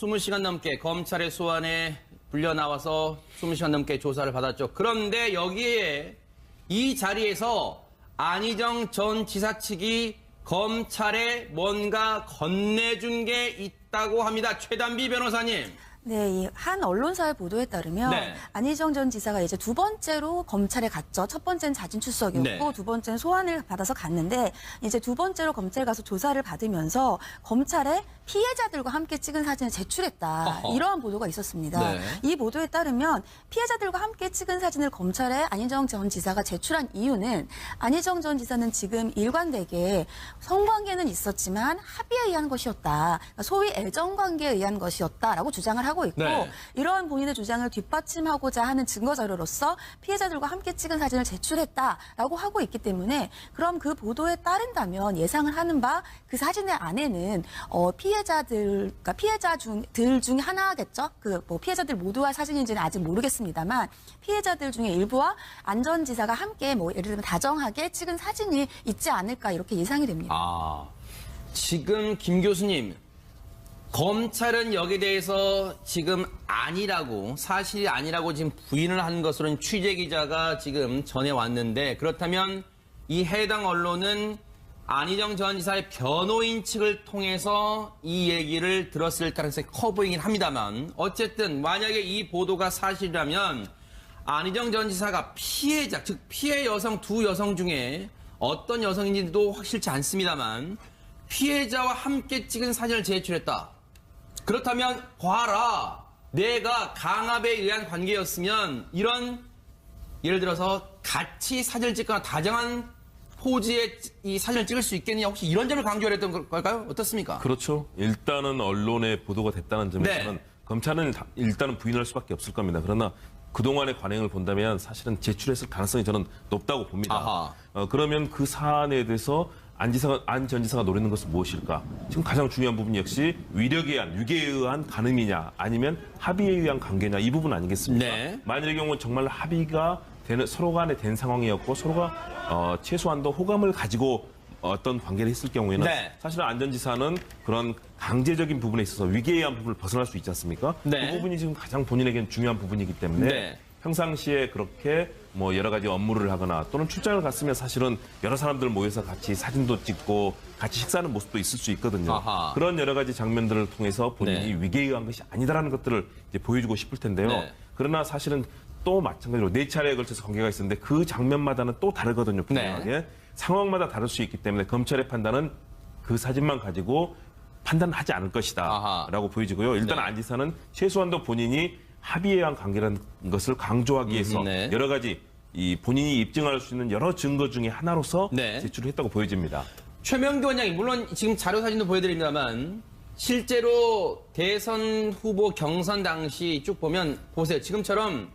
20시간 넘게 검찰의 소환에 불려 나와서 20시간 넘게 조사를 받았죠. 그런데 여기에 이 자리에서 안희정 전 지사 측이 검찰에 뭔가 건네준 게 있다고 합니다. 최단비 변호사님. 네, 이 한 언론사의 보도에 따르면 네. 안희정 전 지사가 이제 두 번째로 검찰에 갔죠. 첫 번째는 자진 출석이었고 네. 두 번째는 소환을 받아서 갔는데 이제 두 번째로 검찰에 가서 조사를 받으면서 검찰에 피해자들과 함께 찍은 사진을 제출했다. 어허. 이러한 보도가 있었습니다. 네. 이 보도에 따르면 피해자들과 함께 찍은 사진을 검찰에 안희정 전 지사가 제출한 이유는 안희정 전 지사는 지금 일관되게 성관계는 있었지만 합의에 의한 것이었다. 그러니까 소위 애정관계에 의한 것이었다라고 주장을 하고 있고 네. 이러한 본인의 주장을 뒷받침하고자 하는 증거 자료로서 피해자들과 함께 찍은 사진을 제출했다라고 하고 있기 때문에 그럼 그 보도에 따른다면 예상을 하는 바 그 사진의 안에는 피해자들, 그러니까 피해자들 중에 하나겠죠. 그 뭐 피해자들 모두와 사진인지는 아직 모르겠습니다만 피해자들 중에 일부와 안 전 지사가 함께 뭐 예를 들면 다정하게 찍은 사진이 있지 않을까 이렇게 예상이 됩니다. 아, 지금 김 교수님, 검찰은 여기에 대해서 지금 아니라고, 사실이 아니라고 지금 부인을 한 것으로는 취재 기자가 지금 전해왔는데, 그렇다면 이 해당 언론은 안희정 전 지사의 변호인 측을 통해서 이 얘기를 들었을 가능성이 커 보이긴 합니다만, 어쨌든 만약에 이 보도가 사실이라면 안희정 전 지사가 피해자, 즉 피해 여성 두 여성 중에 어떤 여성인지도 확실치 않습니다만 피해자와 함께 찍은 사진을 제출했다. 그렇다면 봐라, 내가 강압에 의한 관계였으면 이런 예를 들어서 같이 사진을 찍거나 다정한 포즈의 이 사진을 찍을 수 있겠느냐, 혹시 이런 점을 강조를 했던 걸까요? 어떻습니까? 그렇죠. 일단은 언론에 보도가 됐다는 점에서는 네. 검찰은 일단은 부인할 수밖에 없을 겁니다. 그러나 그동안의 관행을 본다면 사실은 제출했을 가능성이 저는 높다고 봅니다. 그러면 그 사안에 대해서 안 전 지사가 노리는 것은 무엇일까? 지금 가장 중요한 부분 역시 위력에 의한, 유계에 의한 간음이냐 아니면 합의에 의한 관계냐 이 부분 아니겠습니까? 네. 만일의 경우 정말 합의가 되는 서로 간에 된 상황이었고 서로가 최소한도 호감을 가지고 어떤 관계를 했을 경우에는 네. 사실은 안 전 지사는 그런 강제적인 부분에 있어서 위계에 의한 부분을 벗어날 수 있지 않습니까? 네. 그 부분이 지금 가장 본인에게는 중요한 부분이기 때문에 네. 평상시에 그렇게 뭐 여러 가지 업무를 하거나 또는 출장을 갔으면 사실은 여러 사람들 모여서 같이 사진도 찍고 같이 식사하는 모습도 있을 수 있거든요. 아하. 그런 여러 가지 장면들을 통해서 본인이 네. 위계에 의한 것이 아니다라는 것들을 이제 보여주고 싶을 텐데요. 네. 그러나 사실은 또 마찬가지로 4차례에 걸쳐서 관계가 있었는데 그 장면마다는 또 다르거든요. 분명하게. 네. 상황마다 다를 수 있기 때문에 검찰의 판단은 그 사진만 가지고 판단하지 않을 것이다 아하. 라고 보여지고요. 일단 네. 안 지사는 최소한도 본인이 합의에 의한 관계라는 것을 강조하기 위해서 네. 여러 가지 이 본인이 입증할 수 있는 여러 증거 중에 하나로서 네. 제출을 했다고 보여집니다. 최명기 원장이 물론 지금 자료 사진도 보여드립니다만 실제로 대선 후보 경선 당시 쭉 보면 보세요. 지금처럼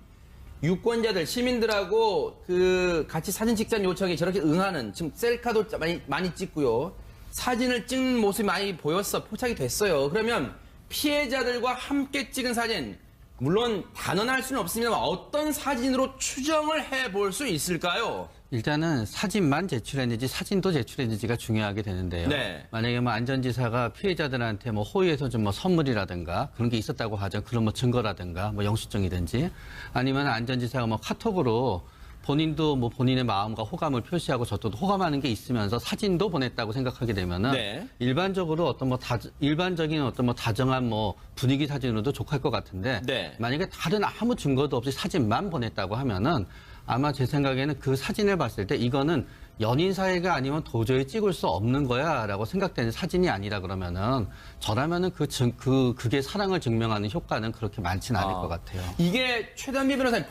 유권자들, 시민들하고 그 같이 사진 찍자는 요청에 저렇게 응하는, 지금 셀카도 많이 찍고요. 사진을 찍는 모습이 많이 보였어, 포착이 됐어요. 그러면 피해자들과 함께 찍은 사진, 물론 단언할 수는 없습니다만 어떤 사진으로 추정을 해볼 수 있을까요? 일단은 사진만 제출했는지 사진도 제출했는지가 중요하게 되는데요. 네. 만약에 뭐 안 전 지사가 피해자들한테 뭐 호의해서 좀 뭐 선물이라든가 그런 게 있었다고 하죠. 그런 뭐 증거라든가 뭐 영수증이든지 아니면 안 전 지사가 뭐 카톡으로 본인도 뭐 본인의 마음과 호감을 표시하고 저도 호감하는 게 있으면서 사진도 보냈다고 생각하게 되면은 네. 일반적으로 어떤 뭐 일반적인 어떤 뭐 다정한 뭐 분위기 사진으로도 족할 것 같은데 네. 만약에 다른 아무 증거도 없이 사진만 보냈다고 하면은 아마 제 생각에는 그 사진을 봤을 때 이거는 연인 사이가 아니면 도저히 찍을 수 없는 거야라고 생각되는 사진이 아니라 그러면은 저라면은 그게 사랑을 증명하는 효과는 그렇게 많지는 않을 것 같아요. 이게 최단비 변호사님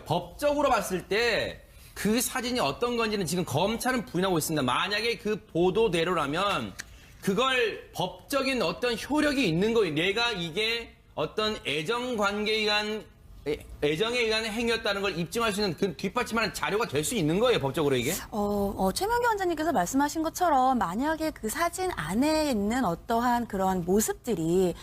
법적으로 봤을 때 그 사진이 어떤 건지는 지금 검찰은 부인하고 있습니다. 만약에 그 보도대로라면 그걸 법적인 어떤 효력이 있는 거예요. 내가 이게 어떤 애정 관계에 의한 애정에 의한 행위였다는 걸 입증할 수 있는 그 뒷받침하는 자료가 될 수 있는 거예요, 법적으로 이게? 최명기 원장님께서 말씀하신 것처럼 만약에 그 사진 안에 있는 어떠한 그런 모습들이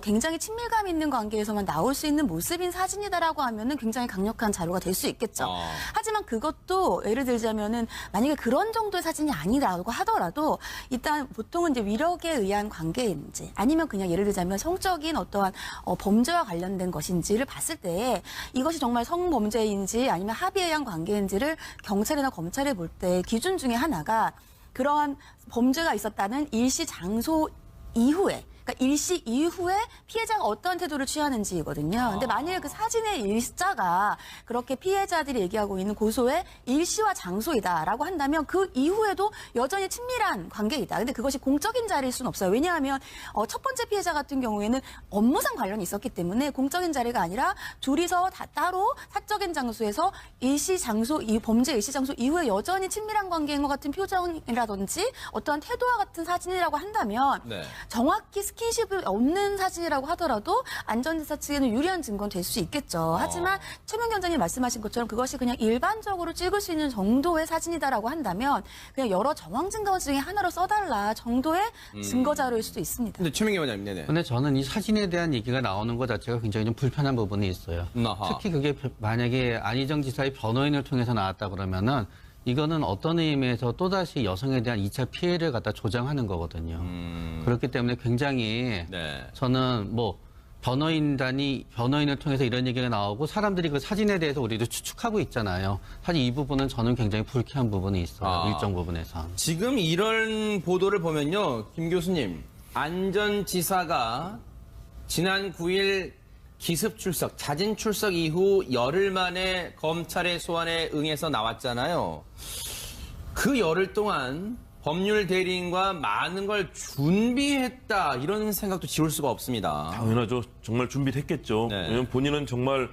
굉장히 친밀감 있는 관계에서만 나올 수 있는 모습인 사진이다라고 하면은 굉장히 강력한 자료가 될 수 있겠죠. 하지만 그것도 예를 들자면은 만약에 그런 정도의 사진이 아니라고 하더라도 일단 보통은 이제 위력에 의한 관계인지 아니면 그냥 예를 들자면 성적인 어떠한 범죄와 관련된 것인지를 봤을 때 이것이 정말 성범죄인지 아니면 합의에 의한 관계인지를 경찰이나 검찰이 볼 때 기준 중에 하나가 그러한 범죄가 있었다는 일시 장소 이후에 그러니까 일시 이후에 피해자가 어떠한 태도를 취하는지거든요. 근데 만약에 그 사진의 일자가 그렇게 피해자들이 얘기하고 있는 고소의 일시와 장소이다라고 한다면 그 이후에도 여전히 친밀한 관계이다. 근데 그것이 공적인 자리일 수는 없어요. 왜냐하면 첫 번째 피해자 같은 경우에는 업무상 관련이 있었기 때문에 공적인 자리가 아니라 둘이서 다 따로 사적인 장소에서 일시 장소, 범죄 일시 장소 이후에 여전히 친밀한 관계인 것 같은 표정이라든지 어떠한 태도와 같은 사진이라고 한다면 네. 정확히 스킨십이 없는 사진이라고 하더라도 안전지사 측에는 유리한 증거는 될 수 있겠죠. 하지만 최명기 원장님 말씀하신 것처럼 그것이 그냥 일반적으로 찍을 수 있는 정도의 사진이다라고 한다면 그냥 여러 정황 증거 중에 하나로 써달라 정도의 증거 자료일 수도 있습니다. 근데 최명기 원장님, 네네. 근데 저는 이 사진에 대한 얘기가 나오는 것 자체가 굉장히 좀 불편한 부분이 있어요. 아하. 특히 그게 만약에 안희정 지사의 변호인을 통해서 나왔다 그러면은 이거는 어떤 의미에서 또다시 여성에 대한 2차 피해를 갖다 조장하는 거거든요. 그렇기 때문에 굉장히 네. 저는 뭐 변호인을 통해서 이런 얘기가 나오고 사람들이 그 사진에 대해서 우리도 추측하고 있잖아요. 사실 이 부분은 저는 굉장히 불쾌한 부분이 있어요. 일정 부분에서. 지금 이런 보도를 보면요, 김 교수님, 안전지사가 지난 9일 기습 출석, 자진 출석 이후 열흘 만에 검찰의 소환에 응해서 나왔잖아요. 그 열흘 동안 법률 대리인과 많은 걸 준비했다, 이런 생각도 지울 수가 없습니다. 당연하죠. 정말 준비를 했겠죠. 네. 왜냐하면 본인은 정말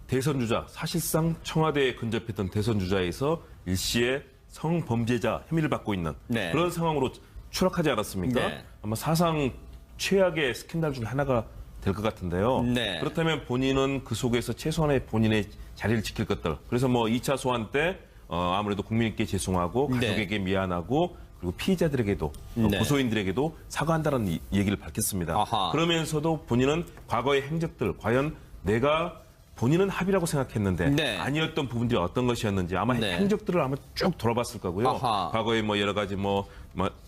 대선주자, 사실상 청와대에 근접했던 대선주자에서 일시에 성범죄자 혐의를 받고 있는 네. 그런 상황으로 추락하지 않았습니까? 네. 아마 사상 최악의 스캔들 중에 하나가 될 것 같은데요. 네. 그렇다면 본인은 그 속에서 최소한의 본인의 자리를 지킬 것들. 그래서 뭐 2차 소환 때 아무래도 국민께 죄송하고 네. 가족에게 미안하고 그리고 피의자들에게도 네. 고소인들에게도 사과한다는 얘기를 밝혔습니다. 아하. 그러면서도 본인은 과거의 행적들 과연 내가 본인은 합의라고 생각했는데 네. 아니었던 부분들이 어떤 것이었는지 아마 네. 행적들을 아마 쭉 돌아봤을 거고요. 아하. 과거에 뭐 여러 가지 뭐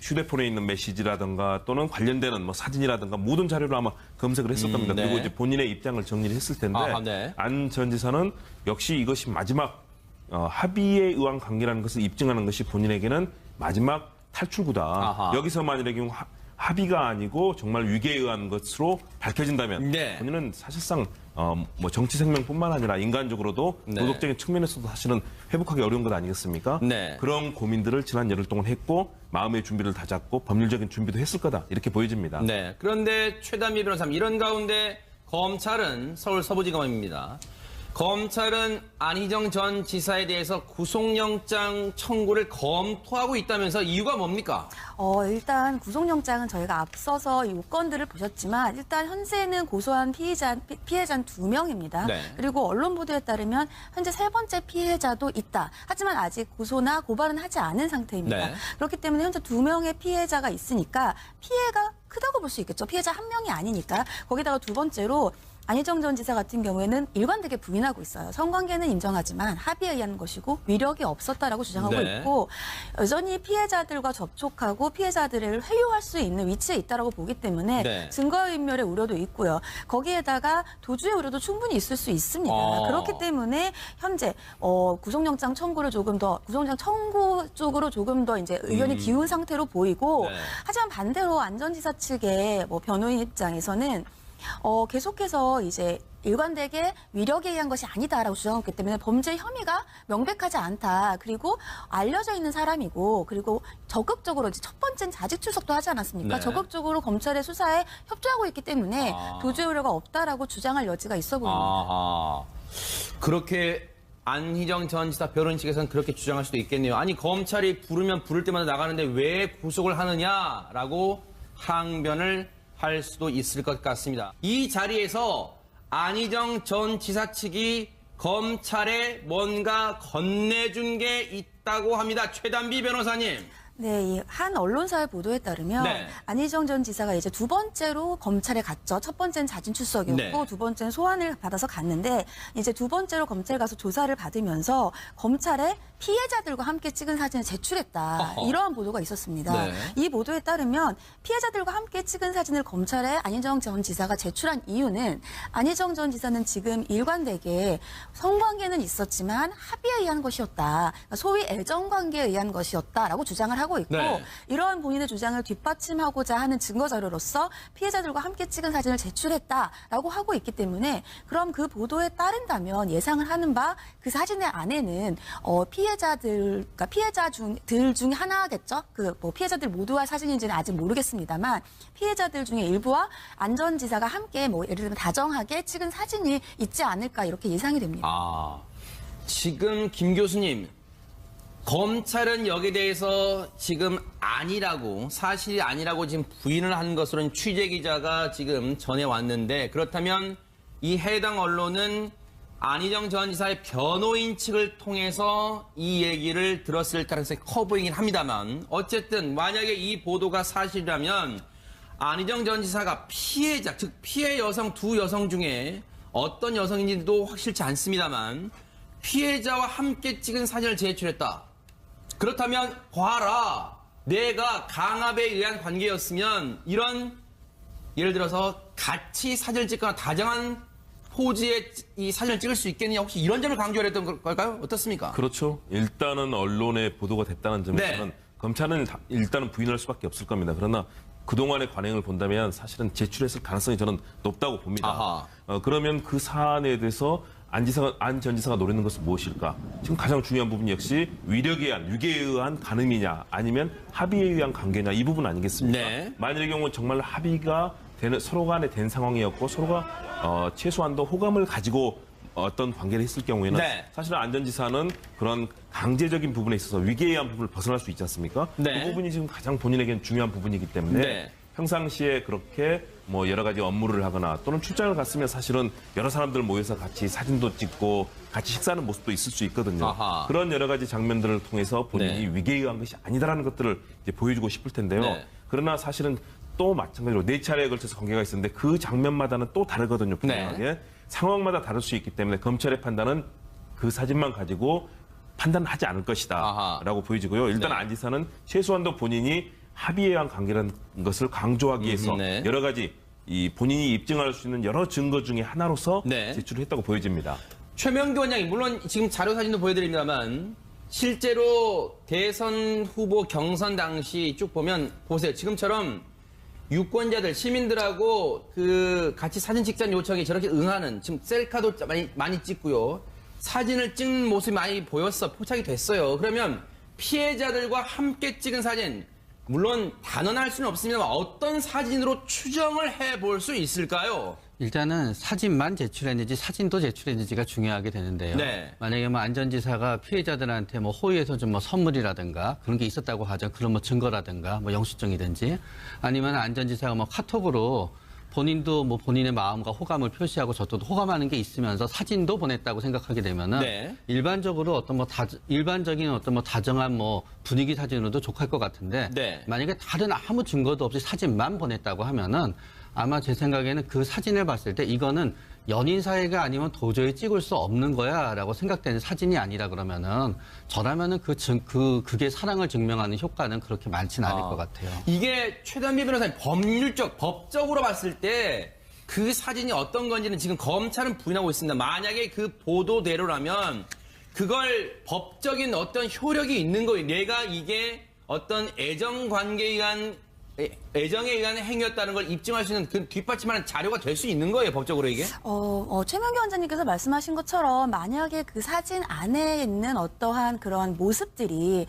휴대폰에 있는 메시지라든가 또는 관련되는 뭐 사진이라든가 모든 자료를 아마 검색을 했을 겁니다. 네. 그리고 이제 본인의 입장을 정리를 했을 텐데 아하, 네. 안 전 지사는 역시 이것이 마지막 합의에 의한 관계라는 것을 입증하는 것이 본인에게는 마지막 탈출구다. 아하. 여기서 만약에 경우 합의가 아니고 정말 위계에 의한 것으로 밝혀진다면 네. 본인은 사실상 뭐 정치 생명뿐만 아니라 인간적으로도 네. 도덕적인 측면에서도 사실은 회복하기 어려운 것 아니겠습니까? 네. 그런 고민들을 지난 열흘 동안 했고 마음의 준비를 다잡고 법률적인 준비도 했을 거다 이렇게 보여집니다. 네. 그런데 최단미 변호사님, 이런 가운데 검찰은 서울 서부지검입니다. 검찰은 안희정 전 지사에 대해서 구속영장 청구를 검토하고 있다면서 이유가 뭡니까? 일단 구속영장은 저희가 앞서서 이 요건들을 보셨지만 일단 현재는 고소한 피해자는 2명입니다. 네. 그리고 언론 보도에 따르면 현재 3번째 피해자도 있다. 하지만 아직 고소나 고발은 하지 않은 상태입니다. 네. 그렇기 때문에 현재 2명의 피해자가 있으니까 피해가 크다고 볼 수 있겠죠. 피해자 1명이 아니니까. 거기다가 두 번째로 안희정 전 지사 같은 경우에는 일관되게 부인하고 있어요. 성관계는 인정하지만 합의에 의한 것이고 위력이 없었다라고 주장하고 네. 있고 여전히 피해자들과 접촉하고 피해자들을 회유할 수 있는 위치에 있다라고 보기 때문에 네. 증거인멸의 우려도 있고요. 거기에다가 도주의 우려도 충분히 있을 수 있습니다. 그렇기 때문에 현재 구속영장 청구를 조금 더 구속영장 청구 쪽으로 조금 더 이제 의견이 기운 상태로 보이고 네. 하지만 반대로 안 전 지사 측의 변호인 입장에서는 계속해서 이제 일관되게 위력에 의한 것이 아니다라고 주장했기 때문에 범죄 혐의가 명백하지 않다. 그리고 알려져 있는 사람이고 그리고 적극적으로 이제 첫 번째는 자직 출석도 하지 않았습니까? 네. 적극적으로 검찰의 수사에 협조하고 있기 때문에 도주의 우려가 없다라고 주장할 여지가 있어 보입니다. 아하. 그렇게 안희정 전 지사 변호인 측에서는 그렇게 주장할 수도 있겠네요. 아니, 검찰이 부르면 부를 때마다 나가는데 왜 구속을 하느냐라고 항변을 할 수도 있을 것 같습니다. 이 자리에서 안희정 전 지사 측이 검찰에 뭔가 건네준 게 있다고 합니다. 최단비 변호사님. 네, 이 한 언론사의 보도에 따르면 네. 안희정 전 지사가 이제 두 번째로 검찰에 갔죠. 첫 번째는 자진 출석이었고 네. 두 번째는 소환을 받아서 갔는데 이제 두 번째로 검찰에 가서 조사를 받으면서 검찰에 피해자들과 함께 찍은 사진을 제출했다. 어허. 이러한 보도가 있었습니다. 네. 이 보도에 따르면 피해자들과 함께 찍은 사진을 검찰에 안희정 전 지사가 제출한 이유는 안희정 전 지사는 지금 일관되게 성관계는 있었지만 합의에 의한 것이었다. 그러니까 소위 애정관계에 의한 것이었다라고 주장을 하고 있고 네. 이러한 본인의 주장을 뒷받침하고자 하는 증거자료로서 피해자들과 함께 찍은 사진을 제출했다라고 하고 있기 때문에 그럼 그 보도에 따른다면 예상을 하는 바 그 사진의 안에는 그러니까 피해자들 중에 하나겠죠. 그 뭐 피해자들 모두와 사진인지는 아직 모르겠습니다만 피해자들 중에 일부와 안 전 지사가 함께 뭐 예를 들면 다정하게 찍은 사진이 있지 않을까 이렇게 예상이 됩니다. 지금 김 교수님, 검찰은 여기에 대해서 지금 아니라고, 사실이 아니라고 지금 부인을 한 것으로는 취재 기자가 지금 전해왔는데, 그렇다면 이 해당 언론은 안희정 전 지사의 변호인 측을 통해서 이 얘기를 들었을 가능성이 커 보이긴 합니다만, 어쨌든 만약에 이 보도가 사실이라면 안희정 전 지사가 피해자, 즉 피해 여성 두 여성 중에 어떤 여성인지도 확실치 않습니다만 피해자와 함께 찍은 사진을 제출했다. 그렇다면 봐라, 내가 강압에 의한 관계였으면 이런 예를 들어서 같이 사진을 찍거나 다정한 포즈에 이 사진을 찍을 수 있겠느냐, 혹시 이런 점을 강조했던 걸까요? 어떻습니까? 그렇죠. 일단은 언론에 보도가 됐다는 점에서는 네. 검찰은 일단은 부인할 수밖에 없을 겁니다. 그러나 그동안의 관행을 본다면 사실은 제출했을 가능성이 저는 높다고 봅니다. 그러면 그 사안에 대해서 안 전 지사가 노리는 것은 무엇일까? 지금 가장 중요한 부분 역시 위력에 의한, 유계에 의한 간음이냐 아니면 합의에 의한 관계냐, 이 부분 아니겠습니까? 네. 만일의 경우 정말 합의가 되는, 서로 간에 된 상황이었고 서로가 최소한도 호감을 가지고 어떤 관계를 했을 경우에는 네. 사실은 안 전 지사는 그런 강제적인 부분에 있어서 위계에 의한 부분을 벗어날 수 있지 않습니까? 네. 그 부분이 지금 가장 본인에게는 중요한 부분이기 때문에 네. 평상시에 그렇게 뭐 여러 가지 업무를 하거나 또는 출장을 갔으면 사실은 여러 사람들 모여서 같이 사진도 찍고 같이 식사하는 모습도 있을 수 있거든요. 아하. 그런 여러 가지 장면들을 통해서 본인이 네. 위계에 의한 것이 아니다라는 것들을 이제 보여주고 싶을 텐데요. 네. 그러나 사실은 또 마찬가지로 4차례에 걸쳐서 관계가 있었는데 그 장면마다는 또 다르거든요. 분명하게. 네. 상황마다 다를 수 있기 때문에 검찰의 판단은 그 사진만 가지고 판단하지 않을 것이다 아하. 라고 보여지고요. 일단 네. 안 지사는 최소한도 본인이 합의에 의한 관계라는 것을 강조하기 위해서 네. 여러 가지 이 본인이 입증할 수 있는 여러 증거 중에 하나로서 네. 제출을 했다고 보여집니다. 최명규 원장이 물론 지금 자료 사진도 보여드립니다만 실제로 대선 후보 경선 당시 쭉 보면 보세요. 지금처럼 유권자들, 시민들하고 그 같이 사진 찍자는 요청에 저렇게 응하는, 지금 셀카도 많이 찍고요. 사진을 찍는 모습이 많이 보였어. 포착이 됐어요. 그러면 피해자들과 함께 찍은 사진, 물론 단언할 수는 없습니다만 어떤 사진으로 추정을 해볼 수 있을까요? 일단은 사진만 제출했는지 사진도 제출했는지가 중요하게 되는데요. 네. 만약에 뭐 안 전 지사가 피해자들한테 뭐 호의에서 좀 뭐 선물이라든가 그런 게 있었다고 하죠. 그런 뭐 증거라든가 뭐 영수증이든지 아니면 안 전 지사가 뭐 카톡으로 본인도 뭐 본인의 마음과 호감을 표시하고 저도 호감하는 게 있으면서 사진도 보냈다고 생각하게 되면은 네. 일반적으로 어떤 뭐 일반적인 어떤 뭐 다정한 뭐 분위기 사진으로도 족할 것 같은데 네. 만약에 다른 아무 증거도 없이 사진만 보냈다고 하면은 아마 제 생각에는 그 사진을 봤을 때 이거는 연인 사이가 아니면 도저히 찍을 수 없는 거야라고 생각되는 사진이 아니라 그러면은 저라면은 그게 사랑을 증명하는 효과는 그렇게 많지는 않을 것 같아요. 이게 최단비 변호사님 법적으로 봤을 때 그 사진이 어떤 건지는 지금 검찰은 부인하고 있습니다. 만약에 그 보도대로라면 그걸 법적인 어떤 효력이 있는 거예요. 내가 이게 어떤 애정에 의한 행위였다는 걸 입증할 수 있는 그 뒷받침하는 자료가 될 수 있는 거예요, 법적으로 이게? 최명규 원장님께서 말씀하신 것처럼 만약에 그 사진 안에 있는 어떠한 그런 모습들이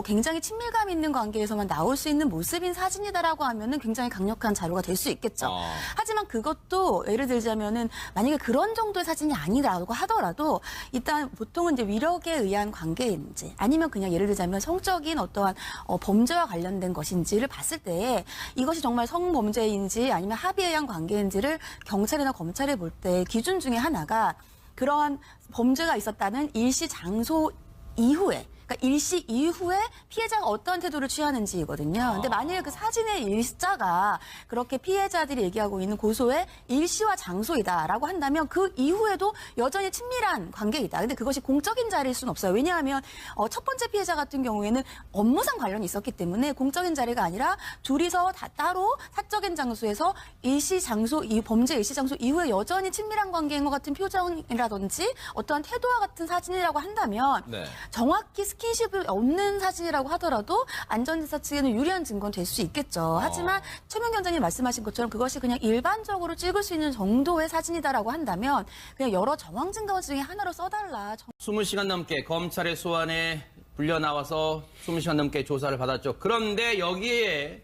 굉장히 친밀감 있는 관계에서만 나올 수 있는 모습인 사진이다라고 하면은 굉장히 강력한 자료가 될 수 있겠죠. 하지만 그것도 예를 들자면은 만약에 그런 정도의 사진이 아니라고 하더라도 일단 보통은 이제 위력에 의한 관계인지 아니면 그냥 예를 들자면 성적인 어떠한 범죄와 관련된 것인지를 봤을 때 하는데 이것이 정말 성범죄인지 아니면 합의에 의한 관계인지를 경찰이나 검찰이 볼 때 기준 중에 하나가 그러한 범죄가 있었다는 일시 장소 이후에 그러니까 일시 이후에 피해자가 어떤 태도를 취하는지거든요. 근데 만약에 그 사진의 일자가 그렇게 피해자들이 얘기하고 있는 고소의 일시와 장소이다라고 한다면 그 이후에도 여전히 친밀한 관계이다. 근데 그것이 공적인 자리일 수는 없어요. 왜냐하면 첫 번째 피해자 같은 경우에는 업무상 관련이 있었기 때문에 공적인 자리가 아니라 둘이서 다 따로 사적인 장소에서 일시 장소, 이 범죄 일시 장소 이후에 여전히 친밀한 관계인 것 같은 표정이라든지 어떠한 태도와 같은 사진이라고 한다면 네. 정확히 스킨십이 없는 사진이라고 하더라도 안전지사 측에는 유리한 증거는 될 수 있겠죠. 하지만 최명 위원장님 말씀하신 것처럼 그것이 그냥 일반적으로 찍을 수 있는 정도의 사진이다라고 한다면 그냥 여러 정황 증거 중에 하나로 써달라. 20시간 넘게 검찰의 소환에 불려 나와서 20시간 넘게 조사를 받았죠. 그런데 여기에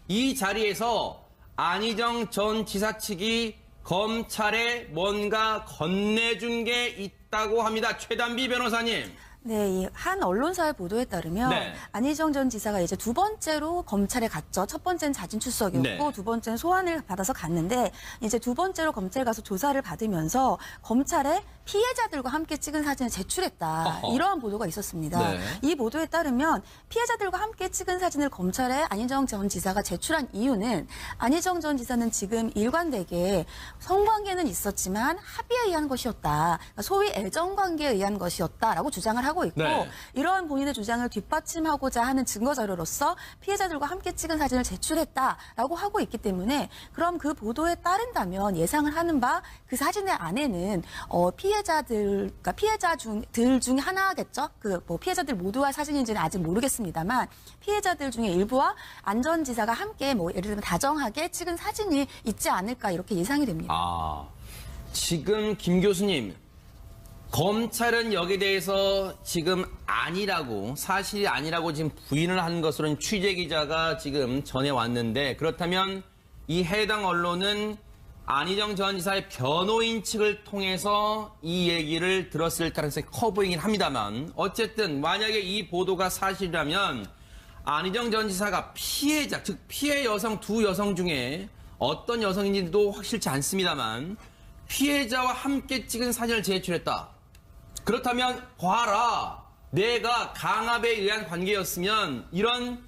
이 자리에서 안희정 전 지사 측이 검찰에 뭔가 건네준 게 있다고 합니다. 최단비 변호사님. 네, 이 한 언론사의 보도에 따르면 네. 안희정 전 지사가 이제 두 번째로 검찰에 갔죠. 첫 번째는 자진 출석이었고 네. 두 번째는 소환을 받아서 갔는데 이제 두 번째로 검찰 가서 조사를 받으면서 검찰에 피해자들과 함께 찍은 사진을 제출했다. 어허. 이러한 보도가 있었습니다. 네. 이 보도에 따르면 피해자들과 함께 찍은 사진을 검찰에 안희정 전 지사가 제출한 이유는 안희정 전 지사는 지금 일관되게 성관계는 있었지만 합의에 의한 것이었다. 그러니까 소위 애정관계에 의한 것이었다라고 주장을 하고 있고 네. 이러한 본인의 주장을 뒷받침하고자 하는 증거자료로서 피해자들과 함께 찍은 사진을 제출했다라고 하고 있기 때문에 그럼 그 보도에 따른다면 예상을 하는 바 그 사진의 안에는 피해자들, 그러니까 피해자들 중에 하나겠죠. 그 뭐 피해자들 모두와 사진인지는 아직 모르겠습니다만 피해자들 중에 일부와 안전지사가 함께 뭐 예를 들면 다정하게 찍은 사진이 있지 않을까 이렇게 예상이 됩니다. 지금 김 교수님, 검찰은 여기에 대해서 지금 아니라고, 사실이 아니라고 지금 부인을 한 것으로는 취재 기자가 지금 전해왔는데, 그렇다면 이 해당 언론은 안희정 전 지사의 변호인 측을 통해서 이 얘기를 들었을 가능성이 커 보이긴 합니다만, 어쨌든 만약에 이 보도가 사실이라면 안희정 전 지사가 피해자, 즉 피해 여성 두 여성 중에 어떤 여성인지도 확실치 않습니다만 피해자와 함께 찍은 사진을 제출했다. 그렇다면 봐라, 내가 강압에 의한 관계였으면 이런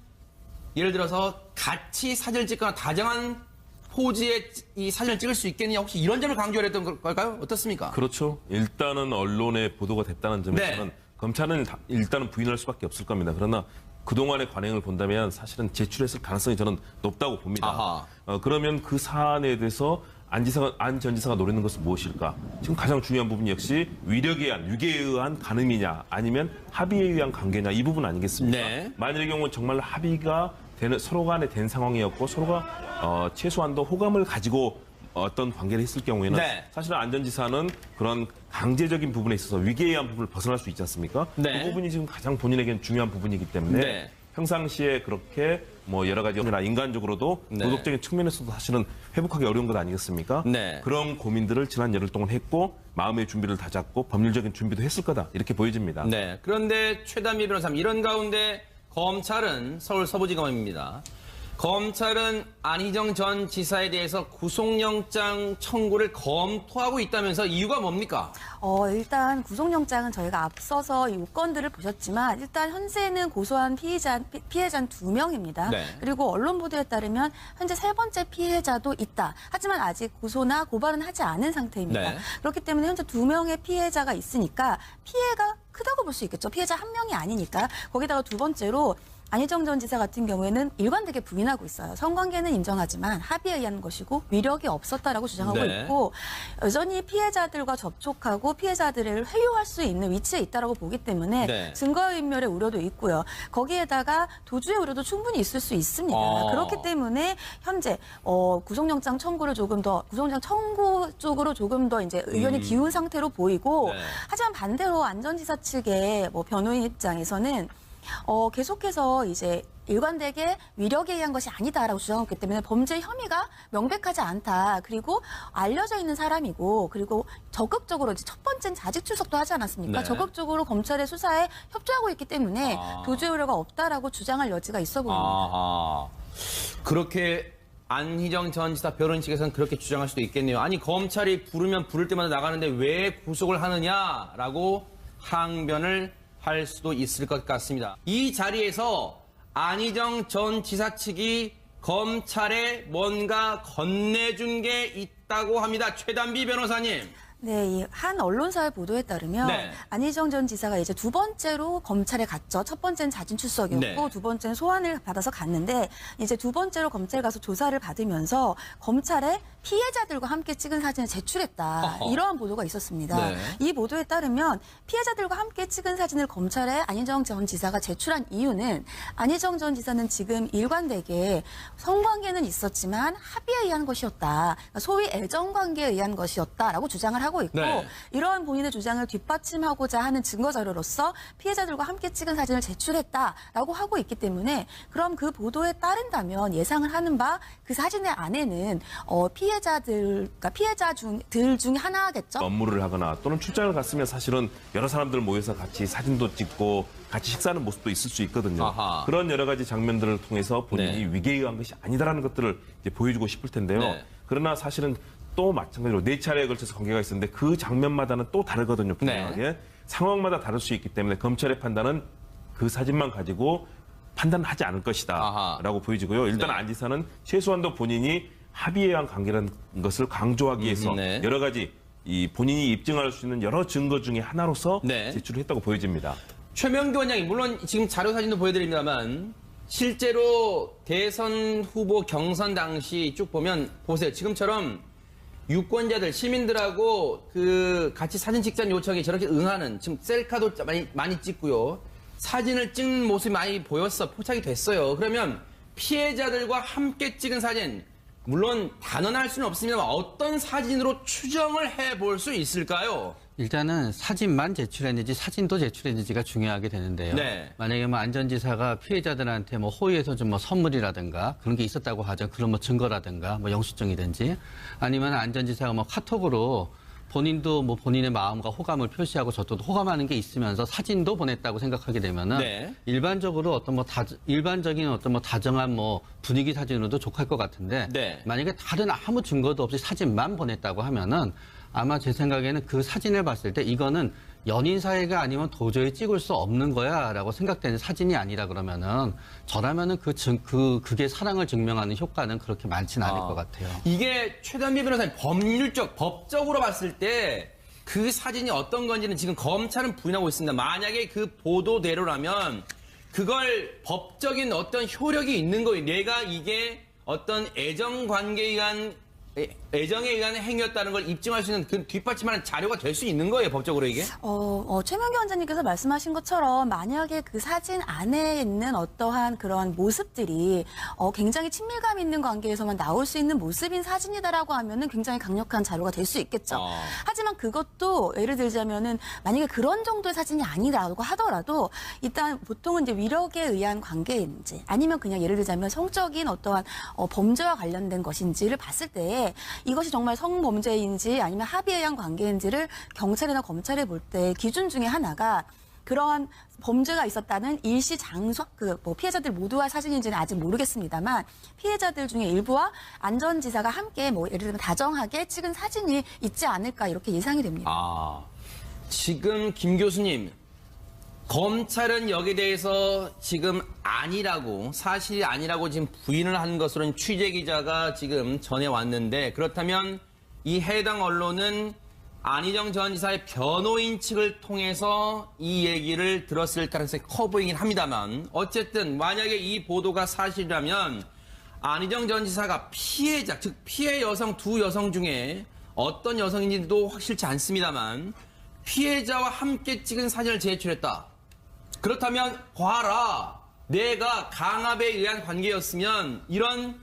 예를 들어서 같이 사진을 찍거나 다정한 포즈의 이 사진을 찍을 수 있겠느냐, 혹시 이런 점을 강조했던 걸까요? 어떻습니까? 그렇죠. 일단은 언론에 보도가 됐다는 점에서는 네. 검찰은 일단은 부인할 수밖에 없을 겁니다. 그러나 그동안의 관행을 본다면 사실은 제출했을 가능성이 저는 높다고 봅니다. 그러면 그 사안에 대해서 안 전 지사가 노리는 것은 무엇일까? 지금 가장 중요한 부분이 역시 위력에 의한, 유계에 의한 간음이냐 아니면 합의에 의한 관계냐 이 부분 아니겠습니까? 네. 만일의 경우 정말 합의가 되는 서로 간에 된 상황이었고 서로가 최소한도 호감을 가지고 어떤 관계를 했을 경우에는 네. 사실은 안 전 지사는 그런 강제적인 부분에 있어서 위계에 의한 부분을 벗어날 수 있지 않습니까? 네. 그 부분이 지금 가장 본인에게는 중요한 부분이기 때문에 네. 평상시에 그렇게 뭐 여러 가지 인간적으로도 네. 도덕적인 측면에서도 사실은 회복하기 어려운 것 아니겠습니까? 네. 그런 고민들을 지난 열흘 동안 했고 마음의 준비를 다잡고 법률적인 준비도 했을 거다 이렇게 보여집니다. 네. 그런데 최단비 변호사님, 이런 가운데 검찰은 서울 서부지검입니다. 검찰은 안희정 전 지사에 대해서 구속영장 청구를 검토하고 있다면서 이유가 뭡니까? 일단 구속영장은 저희가 앞서서 이 요건들을 보셨지만 일단 현재는 고소한 피해자는 2명입니다. 네. 그리고 언론 보도에 따르면 현재 세 번째 피해자도 있다. 하지만 아직 고소나 고발은 하지 않은 상태입니다. 네. 그렇기 때문에 현재 2명의 피해자가 있으니까 피해가 크다고 볼 수 있겠죠. 피해자 1명이 아니니까. 거기다가 두 번째로 안희정 전 지사 같은 경우에는 일관되게 부인하고 있어요. 성관계는 인정하지만 합의에 의한 것이고 위력이 없었다라고 주장하고 네. 있고 여전히 피해자들과 접촉하고 피해자들을 회유할 수 있는 위치에 있다라고 보기 때문에 네. 증거인멸의 우려도 있고요. 거기에다가 도주의 우려도 충분히 있을 수 있습니다. 그렇기 때문에 현재 구속영장 청구를 조금 더 구속영장 청구 쪽으로 조금 더 이제 의견이 기운 상태로 보이고 네. 하지만 반대로 안 전 지사 측의 변호인 입장에서는 계속해서 이제 일관되게 위력에 의한 것이 아니다라고 주장했기 때문에 범죄 혐의가 명백하지 않다. 그리고 알려져 있는 사람이고 그리고 적극적으로 이제 첫 번째는 자직 출석도 하지 않았습니까? 네. 적극적으로 검찰의 수사에 협조하고 있기 때문에 도주의 우려가 없다라고 주장할 여지가 있어 보입니다. 그렇게 안희정 전 지사 변호인 측에서는 그렇게 주장할 수도 있겠네요. 아니 검찰이 부르면 부를 때마다 나가는데 왜 구속을 하느냐라고 항변을 할 수도 있을 것 같습니다. 이 자리에서 안희정 전 지사 측이 검찰에 뭔가 건네준 게 있다고 합니다. 최단비 변호사님. 네, 이 한 언론사의 보도에 따르면 네. 안희정 전 지사가 이제 두 번째로 검찰에 갔죠. 첫 번째는 자진 출석이었고 네. 두 번째는 소환을 받아서 갔는데 이제 두 번째로 검찰 가서 조사를 받으면서 검찰에 피해자들과 함께 찍은 사진을 제출했다. 어허. 이러한 보도가 있었습니다. 네. 이 보도에 따르면 피해자들과 함께 찍은 사진을 검찰에 안희정 전 지사가 제출한 이유는 안희정 전 지사는 지금 일관되게 성관계는 있었지만 합의에 의한 것이었다. 그러니까 소위 애정관계에 의한 것이었다라고 주장을 하고 있고 네. 이러한 본인의 주장을 뒷받침하고자 하는 증거 자료로서 피해자들과 함께 찍은 사진을 제출했다라고 하고 있기 때문에 그럼 그 보도에 따른다면 예상을 하는 바 그 사진의 안에는 그러니까 피해자들 중에 하나겠죠. 업무를 하거나 또는 출장을 갔으면 사실은 여러 사람들 모여서 같이 사진도 찍고 같이 식사하는 모습도 있을 수 있거든요. 아하. 그런 여러 가지 장면들을 통해서 본인이 네. 위계에 의한 것이 아니다라는 것들을 이제 보여주고 싶을 텐데요. 네. 그러나 사실은 또 마찬가지로 4차례에 걸쳐서 관계가 있었는데 그 장면마다는 또 다르거든요. 분명하게. 네. 상황마다 다를 수 있기 때문에 검찰의 판단은 그 사진만 가지고 판단하지 않을 것이다 아하. 라고 보여지고요. 일단 네. 안 지사는 최소한도 본인이 합의에 의한 관계라는 것을 강조하기 위해서 네. 여러 가지 이 본인이 입증할 수 있는 여러 증거 중에 하나로서 네. 제출을 했다고 보여집니다. 최명규 원장님, 물론 지금 자료 사진도 보여드립니다만 실제로 대선 후보 경선 당시 쭉 보면 보세요. 지금처럼 유권자들, 시민들하고 그 같이 사진 찍자는 요청에 저렇게 응하는 지금 셀카도 많이 찍고요. 사진을 찍는 모습이 많이 보였어. 포착이 됐어요. 그러면 피해자들과 함께 찍은 사진, 물론 단언할 수는 없습니다만 어떤 사진으로 추정을 해볼 수 있을까요? 일단은 사진만 제출했는지 사진도 제출했는지가 중요하게 되는데요. 네. 만약에 뭐 안전지사가 피해자들한테 뭐 호의에서 좀 뭐 선물이라든가 그런 게 있었다고 하죠. 그런 뭐 증거라든가 뭐 영수증이든지 아니면 안전지사가 뭐 카톡으로 본인도 뭐 본인의 마음과 호감을 표시하고 저도 호감하는 게 있으면서 사진도 보냈다고 생각하게 되면은 네. 일반적으로 어떤 뭐 일반적인 어떤 뭐 다정한 뭐 분위기 사진으로도 족할 것 같은데 네. 만약에 다른 아무 증거도 없이 사진만 보냈다고 하면은 아마 제 생각에는 그 사진을 봤을 때 이거는 연인 사이가 아니면 도저히 찍을 수 없는 거야라고 생각되는 사진이 아니라 그러면은 저라면은 그게 사랑을 증명하는 효과는 그렇게 많지는 않을 것 같아요. 이게 최단비 변호사님 법적으로 봤을 때 그 사진이 어떤 건지는 지금 검찰은 부인하고 있습니다. 만약에 그 보도대로라면 그걸 법적인 어떤 효력이 있는 거예요. 내가 이게 어떤 애정에 의한 행위였다는 걸 입증할 수 있는 그 뒷받침하는 자료가 될 수 있는 거예요, 법적으로 이게? 최명규 원장님께서 말씀하신 것처럼 만약에 그 사진 안에 있는 어떠한 그런 모습들이 굉장히 친밀감 있는 관계에서만 나올 수 있는 모습인 사진이다라고 하면은 굉장히 강력한 자료가 될 수 있겠죠. 하지만 그것도 예를 들자면은 만약에 그런 정도의 사진이 아니라고 하더라도 일단 보통은 이제 위력에 의한 관계인지 아니면 그냥 예를 들자면 성적인 어떠한 범죄와 관련된 것인지를 봤을 때 이것이 정말 성범죄인지 아니면 합의에 의한 관계인지를 경찰이나 검찰이 볼 때 기준 중에 하나가 그러한 범죄가 있었다는 일시 장소, 피해자들 모두와 사진인지는 아직 모르겠습니다만 피해자들 중에 일부와 안전지사가 함께 뭐 예를 들면 다정하게 찍은 사진이 있지 않을까 이렇게 예상이 됩니다. 지금 김 교수님, 검찰은 여기에 대해서 지금 사실이 아니라고 지금 부인을 한 것으로는 취재 기자가 지금 전해왔는데 그렇다면 이 해당 언론은 안희정 전 지사의 변호인 측을 통해서 이 얘기를 들었을 가능성이 커 보이긴 합니다만 어쨌든 만약에 이 보도가 사실이라면 안희정 전 지사가 피해자, 즉 피해 여성 두 여성 중에 어떤 여성인지도 확실치 않습니다만 피해자와 함께 찍은 사진을 제출했다. 그렇다면 봐라. 내가 강압에 의한 관계였으면 이런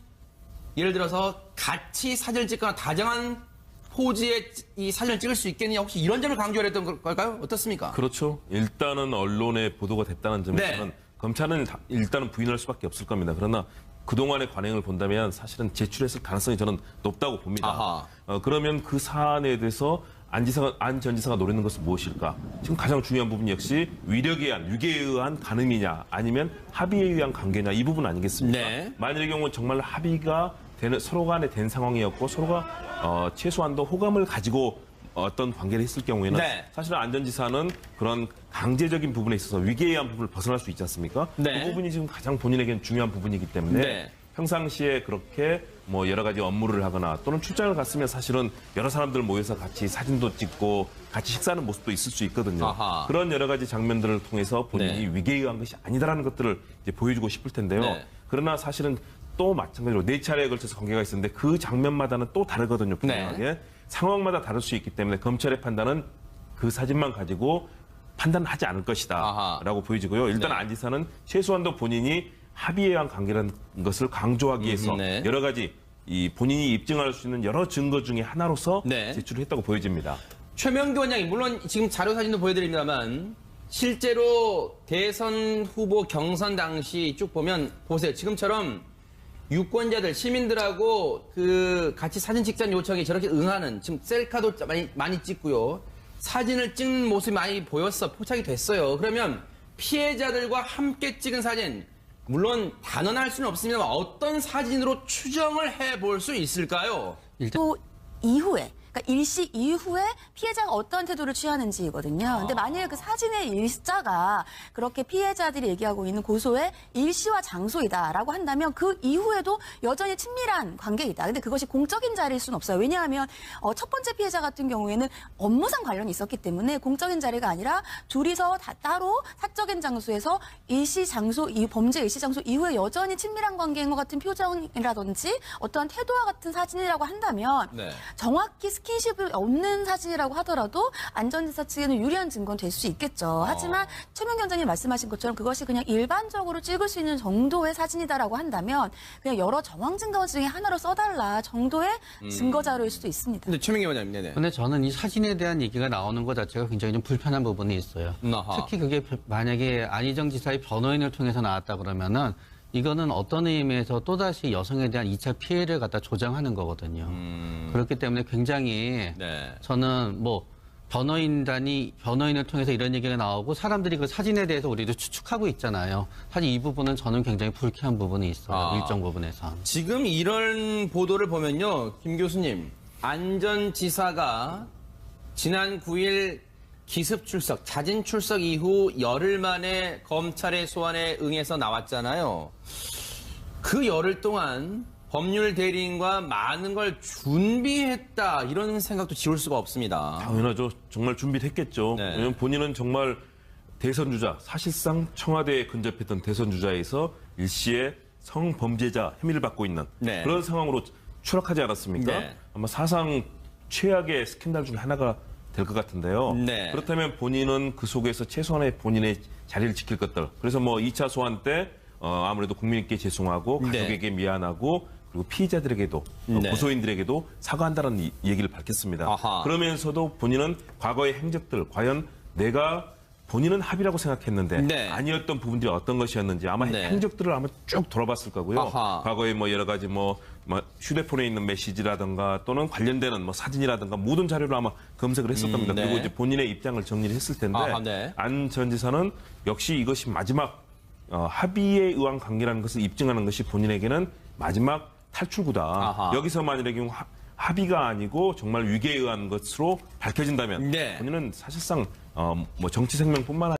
예를 들어서 같이 사진을 찍거나 다정한 포즈의 이 사진을 찍을 수 있겠느냐 혹시 이런 점을 강조를 했던 걸까요? 어떻습니까? 그렇죠. 일단은 언론에 보도가 됐다는 점에서는 네. 검찰은 일단은 부인할 수밖에 없을 겁니다. 그러나 그동안의 관행을 본다면 사실은 제출했을 가능성이 저는 높다고 봅니다. 아하. 그러면 그 사안에 대해서 안 전 지사가 노리는 것은 무엇일까? 지금 가장 중요한 부분 역시 위력에 의한, 위계에 의한 가늠이냐 아니면 합의에 의한 관계냐 이 부분 아니겠습니까? 네. 만일의 경우 정말 합의가 되는 서로 간에 된 상황이었고 서로가 최소한도 호감을 가지고 어떤 관계를 했을 경우에는 네. 사실은 안 전 지사는 그런 강제적인 부분에 있어서 위계에 의한 부분을 벗어날 수 있지 않습니까? 네. 그 부분이 지금 가장 본인에게는 중요한 부분이기 때문에 네. 평상시에 그렇게 뭐 여러 가지 업무를 하거나 또는 출장을 갔으면 사실은 여러 사람들 모여서 같이 사진도 찍고 같이 식사하는 모습도 있을 수 있거든요. 아하. 그런 여러 가지 장면들을 통해서 본인이 네. 위계에 의한 것이 아니다라는 것들을 이제 보여주고 싶을 텐데요. 네. 그러나 사실은 또 마찬가지로 4차례에 걸쳐서 관계가 있었는데 그 장면마다는 또 다르거든요. 분명하게. 네. 상황마다 다를 수 있기 때문에 검찰의 판단은 그 사진만 가지고 판단하지 않을 것이다 아하. 라고 보여지고요. 일단 네. 안 지사는 최소한도 본인이 합의에 의한 관계라는 것을 강조하기 위해서 네. 여러 가지 이 본인이 입증할 수 있는 여러 증거 중에 하나로서 네. 제출을 했다고 보여집니다. 최명규 원장이 물론 지금 자료 사진도 보여드립니다만 실제로 대선 후보 경선 당시 쭉 보면 보세요. 지금처럼 유권자들 시민들하고 그 같이 사진 찍자는 요청에 저렇게 응하는 지금 셀카도 많이 찍고요. 사진을 찍는 모습이 많이 보였어 포착이 됐어요. 그러면 피해자들과 함께 찍은 사진 물론 단언할 수는 없습니다만 어떤 사진으로 추정을 해볼 수 있을까요? 또 이후에 그러니까 일시 이후에 피해자가 어떤 태도를 취하는지거든요. 근데 만약에 그 사진의 일자가 그렇게 피해자들이 얘기하고 있는 고소의 일시와 장소이다라고 한다면 그 이후에도 여전히 친밀한 관계이다. 근데 그것이 공적인 자리일 수는 없어요. 왜냐하면 첫 번째 피해자 같은 경우에는 업무상 관련이 있었기 때문에 공적인 자리가 아니라 둘이서 따로 사적인 장소에서 일시 장소, 범죄 일시 장소 이후에 여전히 친밀한 관계인 것 같은 표정이라든지 어떠한 태도와 같은 사진이라고 한다면 네. 정확히 스킨십이 없는 사진이라고 하더라도 안전지사 측에는 유리한 증거는 될 수 있겠죠. 하지만 최명규 원장님 말씀하신 것처럼 그것이 그냥 일반적으로 찍을 수 있는 정도의 사진이다라고 한다면 그냥 여러 정황 증거 중에 하나로 써달라 정도의 증거 자료일 수도 있습니다. 근데 최명규 원장님, 네네. 근데 저는 이 사진에 대한 얘기가 나오는 것 자체가 굉장히 좀 불편한 부분이 있어요. 아하. 특히 그게 만약에 안희정 지사의 변호인을 통해서 나왔다 그러면은 이거는 어떤 의미에서 또다시 여성에 대한 2차 피해를 갖다 조장하는 거거든요. 그렇기 때문에 굉장히 네. 저는 뭐 변호인을 통해서 이런 얘기가 나오고 사람들이 그 사진에 대해서 우리도 추측하고 있잖아요. 사실 이 부분은 저는 굉장히 불쾌한 부분이 있어요. 일정 부분에서. 지금 이런 보도를 보면요, 김 교수님, 안 전 지사가 지난 9일 기습 출석, 자진 출석 이후 열흘 만에 검찰의 소환에 응해서 나왔잖아요. 그 열흘 동안 법률 대리인과 많은 걸 준비했다 이런 생각도 지울 수가 없습니다. 당연하죠. 정말 준비를 했겠죠. 네. 왜냐하면 본인은 정말 대선 주자, 사실상 청와대에 근접했던 대선 주자에서 일시에 성범죄자 혐의를 받고 있는 네. 그런 상황으로 추락하지 않았습니까? 네. 아마 사상 최악의 스캔들 중에 하나가 될 것 같은데요. 네. 그렇다면 본인은 그 속에서 최소한의 본인의 자리를 지킬 것들. 그래서 뭐 2차 소환 때 아무래도 국민께 죄송하고 네. 가족에게 미안하고 그리고 피의자들에게도 네. 고소인들에게도 사과한다는 얘기를 밝혔습니다. 아하. 그러면서도 본인은 과거의 행적들 과연 내가 본인은 합의라고 생각했는데 네. 아니었던 부분들이 어떤 것이었는지 아마 네. 행적들을 아마 쭉 돌아봤을 거고요. 아하. 과거에 뭐 여러 가지 뭐 휴대폰에 있는 메시지라든가 또는 관련되는 뭐 사진이라든가 모든 자료를 아마 검색을 했을 겁니다. 네. 그리고 이제 본인의 입장을 정리를 했을 텐데 아하, 네. 안 전 지사는 역시 이것이 마지막 합의에 의한 관계라는 것을 입증하는 것이 본인에게는 마지막 탈출구다. 아하. 여기서 만일의 경우 합의가 아니고 정말 위계에 의한 것으로 밝혀진다면 네. 본인은 사실상 뭐 정치 생명뿐만 아니라